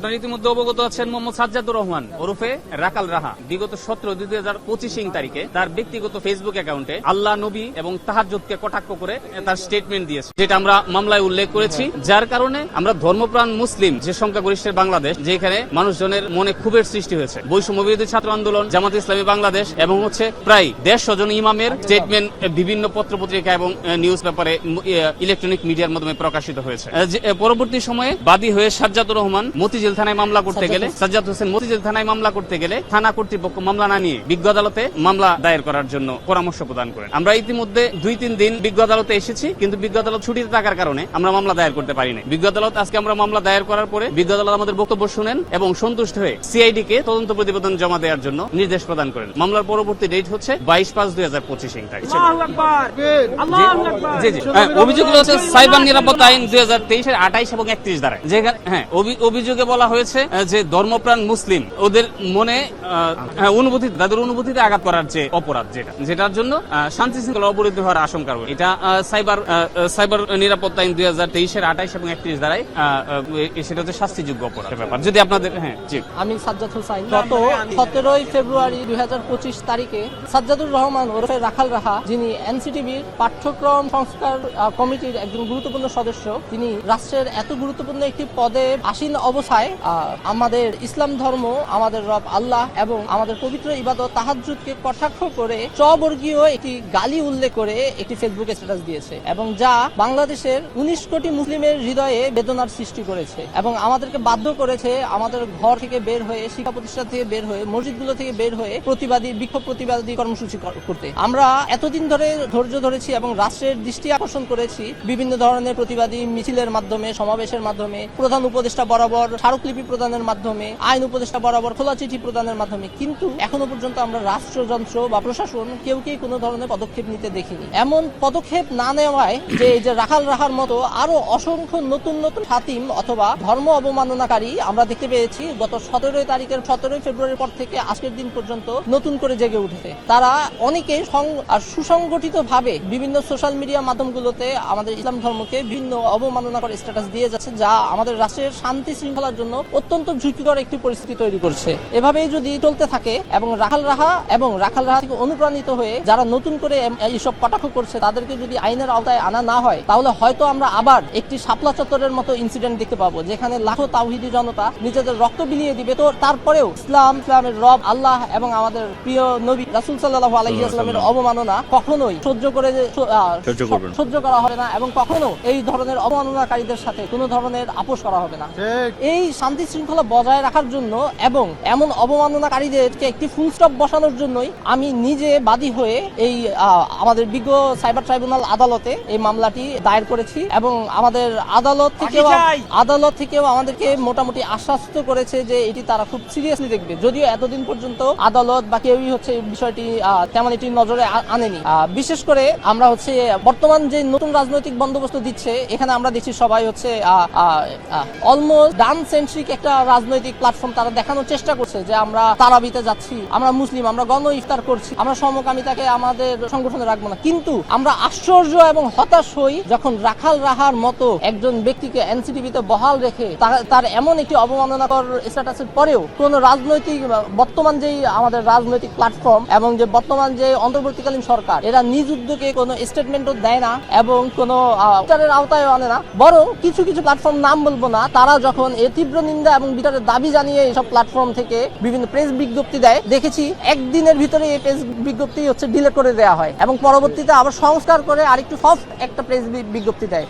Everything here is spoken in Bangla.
আপনারা ইতিমধ্যে অবগত আছেন মোহাম্মদ সাজ্জাদুর রহমান ওরফে রাকাল রাহা বিগত 17/2/2025 তারিখে তার ব্যক্তিগত ফেসবুক অ্যাকাউন্টে আল্লাহ, নবী এবং তাহাজ্জুদকে কটাক্ষ করে তার স্টেটমেন্ট দিয়েছে, যেটা আমরা মামলায় উল্লেখ করেছি। যার কারণে আমরা ধর্মপ্রাণ মুসলিম যে সংখ্যাগরিষ্ঠের বাংলাদেশ, যেখানে মানুষজনের মনে ক্ষোভের সৃষ্টি হয়েছে, বৈষম্য বিরোধী ছাত্র আন্দোলন, জামাত ইসলামী বাংলাদেশ এবং প্রায় 150 জন ইমামের স্টেটমেন্ট বিভিন্ন পত্রপত্রিকা এবং নিউজ পেপারে, ইলেকট্রনিক মিডিয়ার মাধ্যমে প্রকাশিত হয়েছে। পরবর্তী সময়ে বাদী হয়ে সাজ্জাদুর রহমান মতিঝিল থানায় মামলা করতে গেলে, সাজ্জাদ হোসেন মতিঝিল থানায় মামলা করতে গেলে থানা কর্তৃপক্ষ মামলা না নিয়ে বিজ্ঞ আদালতে মামলা দায়ের করার জন্য পরামর্শ প্রদান করেন। আমরা ইতিমধ্যে 2-3 দিন বিজ্ঞ আদালতে এসেছি, কিন্তু বিজ্ঞ আদালত ছুটিতে থাকার কারণে আমরা মামলা দায়ের করতে পারিনি। বিজ্ঞ আদালত আজকে আমরা মামলা দায়ের করার পরে বিজ্ঞ আদালত আমাদের বক্তব্য শুনেন এবং সন্তুষ্ট হয়ে সিআইডি কে তদন্ত প্রতিবেদন জমা দেওয়ার জন্য নির্দেশ প্রদান করেন। মামলার পরবর্তী ডেট হচ্ছে 22/5/2025 তারিখ। অভিযোগগুলো হচ্ছে সাইবার নিরাপত্তা আইন 2023 এর 28 এবং 31 ধারায়। অভিযোগে বলা হয়েছে যে ধর্মপ্রাণ মুসলিম ওদের মনে তাদের অনুভূতিতে আঘাত করার যে অপরাধ, যেটার জন্য শান্তি শৃঙ্খলা অবরুদ্ধ হওয়ার আশঙ্কা রয়েছে। এটা সাইবার নিরাপত্তা আইন 2023 এর 28 এবং 31 ধারায় সেটা হচ্ছে শাস্তিযোগ্য অপরাধ ব্যাপার। যদি আপনাদের আমি সাজ্জাদ হোসাইন গত 17 ফেব্রুয়ারি 2025 তারিখে সাজ্জাদুর রহমান ওরফে রাখাল রাহা, যিনি এনসিটিভির পাঠ্যক্রম সংস্কার কমিটির একজন গুরুত্বপূর্ণ সদস্য, তিনি রাষ্ট্রের এত গুরুত্বপূর্ণ একটি পদে আসীন অবস্থায় আমাদের ইসলাম ধর্ম, আমাদের রব আল্লাহ এবং আমাদের পবিত্র ইবাদত তাহাজ্জুদকে কটাক্ষ করে স্ববর্গীয় একটি গালি উল্লেখ করে একটি ফেসবুক স্ট্যাটাস দিয়েছে, এবং যা বাংলাদেশের 19 কোটি মুসলিমের হৃদয়ে বেদনার সৃষ্টি করেছে এবং আমাদেরকে বাধ্য করেছে আমাদের ঘর থেকে বের হয়ে, শিক্ষা প্রতিষ্ঠান থেকে বের হয়ে, মসজিদগুলো থেকে বের হয়ে বিক্ষোভ প্রতিবাদী কর্মসূচি করতে। আমরা এতদিন ধরে ধৈর্য ধরেছি এবং রাষ্ট্রের দৃষ্টি আকর্ষণ করেছি বিভিন্ন ধরনের প্রতিবাদী মিছিলের মাধ্যমে, সমাবেশের মাধ্যমে, প্রধান উপদেষ্টা বরাবর স্মারকলিপি প্রদানের মাধ্যমে, আইন উপদেষ্টা বরাবর খোলা চিঠি প্রদানের মাধ্যমে, কিন্তু এখনো পর্যন্ত আমরা রাষ্ট্রযন্ত্র বা প্রশাসন কেউকেই কোনো ধরনের পদক্ষেপ নিতে দেখিনি। এমন পদক্ষেপ না নেওয়ায় যে রাখাল রাহার মতো আরো অসংখ্য নতুন নতুন হাতিম অথবা ধর্ম অবমাননাকারী আমরা দেখতে পেয়েছি গত 17 ফেব্রুয়ারির পর থেকে আজকের দিন পর্যন্ত নতুন করে জেগে উঠেছে। তারা অনেকেই সুসংগঠিত ভাবে বিভিন্ন সোশ্যাল মিডিয়া মাধ্যমগুলোতে আমাদের ইসলাম ধর্মকে বিভিন্ন অবমাননাকর স্ট্যাটাস দিয়ে যাচ্ছে, যা আমাদের রাষ্ট্রের শান্তি শৃঙ্খলার জন্য অত্যন্ত ঝুঁকিকর একটি পরিস্থিতি তৈরি করছে। এভাবেই যদি চলতে থাকে এবং রাখাল রাহা থেকে অনুপ্রাণিত হয়ে যারা নতুন করে এইসব কটাক্ষ করছে তাদেরকে যদি আইনের আওতায় আনা না হয়, তাহলে হয়তো আমরা আবার একটি শাপলা চত্বরের মতো ইনসিডেন্ট দেখতে পাবো, যেখানে লাখো তাওহীদি জনতা নিজেদের রক্ত বিলিয়ে দিবে। তো তারপরেও ইসলামের রব আল্লাহ এবং আমাদের প্রিয় নবী রাসূল সাল্লাল্লাহু আলাইহি ওয়াসাল্লামের অবমাননা কখনোই সহ্য করা হবে না এবং কখনো এই ধরনের অবমাননাকারীদের সাথে কোনো ধরনের আপোষ করা হবে না। এই শান্তি শৃঙ্খলা বজায় রাখার জন্য এবং এমন অবমাননাকারীদেরকে একটি ফুল স্টপ বসানোর জন্যই আমি নিজে বাদী হয়ে এই আমাদের বিজ্ঞ সাইবার ট্রাইব্যুনাল আদালতে এই মামলাটি দায়ের করেছি এবং আমাদের আদালত থেকেও আমাদেরকে মোটামুটি আশ্বস্ত করেছে যে এটি তারা খুব সিরিয়াসলি দেখবে, যদিও এতদিন পর্যন্ত আদালত বা কেউই বিষয়টি তেমন এটি নজরে আনেনি। বিশেষ করে আমরা বর্তমান যে নতুন রাজনৈতিক বন্দোবস্ত দিচ্ছে, এখানে আমরা দেখছি সবাই অলমোস্ট ডান সেন্ট্রিক একটা রাজনৈতিক প্ল্যাটফর্ম তারা দেখানোর চেষ্টা করছে যে আমরা তারাবিতে যাচ্ছি, আমরা মুসলিম, আমরা গণ ইফতার করছি, আমরা সমকামিতাকে আমাদের সংগঠনে রাখবো না। কিন্তু আমরা আশ্চর্য এবং হতাশ হই যখন রাখাল রাহার মতো একজন ব্যক্তিকে এনসিটিভিতে বহাল রেখে তার এমন একটি অবমাননাকর স্ট্যাটাসের পরেও কোন রাজনৈতিক বর্তমান যেই আমাদের রাজনৈতিক প্ল্যাটফর্ম এবং যে বর্তমান যে অন্তর্বর্তীকালীন সরকার, এরা নিজ উদ্যোগে কোনো স্টেটমেন্টও দেয় না এবং কোনো বিচারের আওতায় আনে না, বরং কিছু কিছু প্ল্যাটফর্ম, নাম বলবো না, তারা যখন এ তীব্র নিন্দা এবং বিচারের দাবি জানিয়ে এইসব প্ল্যাটফর্ম থেকে বিভিন্ন প্রেস বিজ্ঞপ্তি দেয়, দেখেছি একদিনের ভিতরে এই প্রেস বিজ্ঞপ্তি ডিলিট করে দেওয়া হয় এবং পরবর্তীতে আবার সংস্কার করে আরেকটু সফট একটা প্রেস বিজ্ঞপ্তি দেয়।